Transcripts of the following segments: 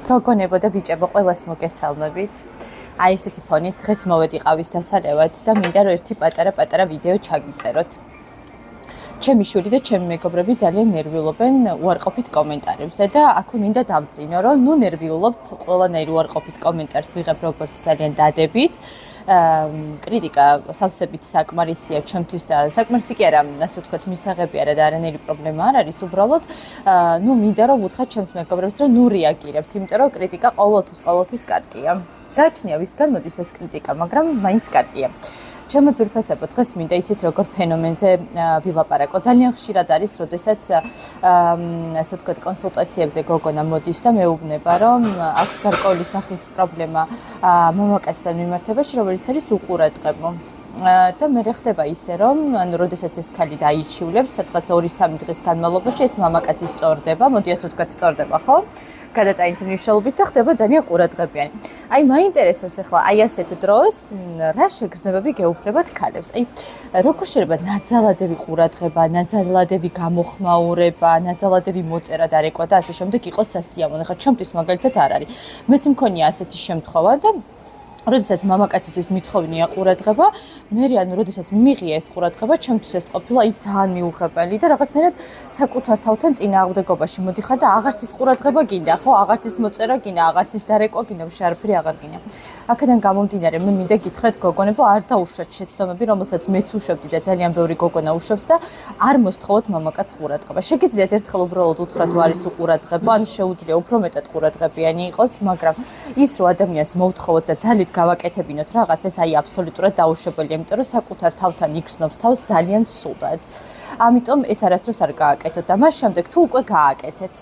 გოგონებო და ბიჭებო, ყველას მოგესალმებით. აი ესეთი ფონი, დღეს მოვედი ყავის დასალევად და მინდა რომ ერთი პატარა ვიდეო ჩაგიწეროთ. ჩემი შვილი და ჩემი მეგობრები ძალიან ნერვიულობენ უარყოფით კომენტარებზე და აქვე მინდა დავძინო, რომ ნუ ნერვიულობთ, ყველანაირ უარყოფით კომენტარს ვიღებ როგორც ძალიან დადებით. კრიტიკა სავსებით საკმარისია ჩემთვის და საკმარისი კი არა, ასე ვთქვათ, მისაღები არა და არანაირი პრობლემა არ არის, უბრალოდ ნუ მინდა რომ ვუთხრათ ჩემს მეგობრებს, რომ ნუ რეაგირებთ, იმიტომ რომ კრიტიკა ყოველთვის კარგია. გააჩნია ვისგან მოდის ეს კრიტიკა, მაგრამ მაინც კარგია. ჩემო ძვირფასებო, დღეს მინდა იცით როგორ ფენომენზე ვილაპარაკო. ძალიან ხშირად არის, როდესაც ასე ვთქვათ, კონსულტაციებზე გოგონა მოდის და მეუბნება, რომ აქვს გარკვეული სახის პრობლემა მამაკაცთან მიმართებაში, რომელიც არის უყურადღებო. და მე ხდება ისე, რომ ანუ როდესაც ეს ქალი დაიჩივლებს, სადღაც 2-3 დღის განმავლობაში ეს მამაკაცი სწორდება, მოდი ასე ვთქვათ, სწორდება, ხო? გადატანით მნიშვნელობით და ხდება ძალიან ყურადღებიანი. აი, მაინტერესებს ახლა აი ასეთ დროს რა შეგრძნებები გეუფლებათ ქალებს. აი, როგორ შეიძლება ნაძალადები ყურადღება, ნაძალადები გამოხმაურება, ნაძალადები მოწერა დარეკვა და ასე შემდეგ იყოს სასიამოვნო. ახლა ჩემთვის მაგალითად არ არის. მეც მქონია ასეთი შემთხვევა და როდესაც მამაკაცისთვის მithოვნია ყურადღება, მე ანუ როდესაც მიღია ეს ყურადღება, ჩემთვის ეს ყოფილა აი ძალიან მიუღებელი და რაღაცნაირად საკუთარ თავთან წინააღმდეგობაში მოდიხარ და აღარც ის ყურადღება გინდა, ხო, აღარც ის მოწერა გინდა, აღარც ის დარეკვა გინდა, შეარაფერი აღარ გინდა. აქედან გამომდინარე, მე მინდა გითხრათ გოგონებო, არ დაუშვათ შეცდომები, რომელსაც მეც უშვებდი და ძალიან ბევრი გოგონა უშვებს და არ მოსთხოვოთ მამაკაც ყურადღება. შეგიძლიათ ერთხელ უბრალოდ უთხრათ, რომ არის უყურადღება, ან შეუძლია უფრო მეტად ყურადღებიანი იყოს, მაგრამ ის რომ ადამიანს მოვთხოვოთ და ძალით გავაკეთებინოთ რაღაც, ეს აი აბსოლუტურად დაუშვებელია, იმიტომ რომ საკუთარ თავთან იგრძნობს თავს ძალიან სულად. ამიტომ ეს არასდროს არ გააკეთოთ და მას შემდეგ თუ უკვე გააკეთეთ,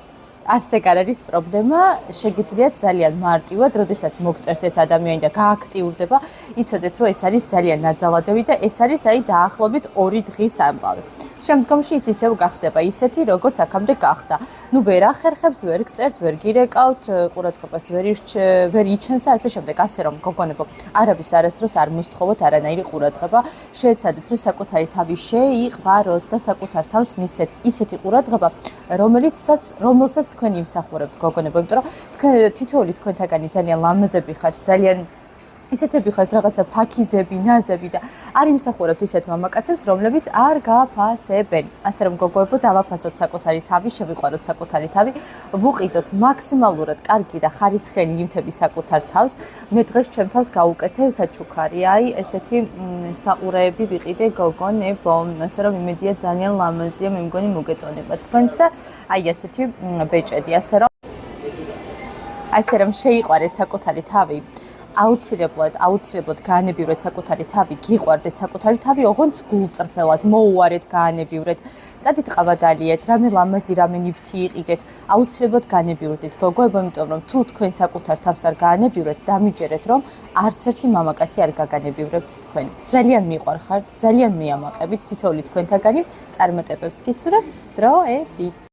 არც ეგ არ არის პრობლემა, შეგიძლიათ ძალიან მარტივად, როდესაც მოგწერთ ეს ადამიანი და გააქტიურდება, იცოდეთ, რომ ეს არის ძალიან ნაძალადები და ეს არის აი დაახლოებით 2 დღის ამბავი. შემდგომში ის ისევ გახდება ისეთი, როგორც აქამდე გახდა. ნუ ვერ ახერხებს, ვერ გწერთ, ვერ გირეკავთ, ყურადღებას ვერ იჩენს და ასე შემდეგ. ასე რომ გოგონებო, არავის არასდროს არ მოსთხოვოთ არანაირი ყურადღება, შეეცადეთ, რომ საკუთარი თავი შეიყვაროთ და საკუთარ თავს მისცეთ ისეთი ყურადღება, რომელსაც თქვენ იმსახურებთ გოგონებო, იმიტომ რომ თქვენ თითოეული თქვენთაგანი ძალიან ლამაზები ხართ, ძალიან ისეთები ხართ, რაღაცა ფაქიძები, ნაზები და არ იმსახურებთ ისეთ მამაკაცებს, რომლებიც არ გაფასებენ. ასე რომ გოგოებო, დავაფასოთ საკუთარი თავი, შევიყვაროთ საკუთარი თავი, ვუყიდოთ მაქსიმალურად კარგი და ხარისხიანი ნივთები საკუთარ თავს. მე დღეს ჩემ თავს გავუკეთე საჩუქარი, აი ესეთი საყურეები ვიყიდე გოგონებო. ასე რომ იმედია ძალიან ლამაზია, მე მგონი მოგეწონება თქვენს და აი ესეთი ბეჭედი, ასე რომ შეიყვარეთ საკუთარი თავი. აუცილებლად გაანებივრეთ საკუთარი თავი, გიყვარდეთ საკუთარი თავი, ოღონდ გულწრფელად, მოუარეთ, გაანებივრეთ, წადით ყავადალიეთ, რამე ლამაზი, რამე ნივთი იყიდეთ, აუცილებლად გაანებივრდით გოგოებო, იმიტომ რომ თუ თქვენ საკუთარ თავს არ გაანებივრეთ, დამიჯერეთ, რომ არც ერთი მამაკაცი არ გაგანებივრებთ თქვენ. ძალიან მიყვარხართ, ძალიან მიამაყებით თითოეული თქვენთაგანი, წარმატებებს გისურვებთ, დროებით.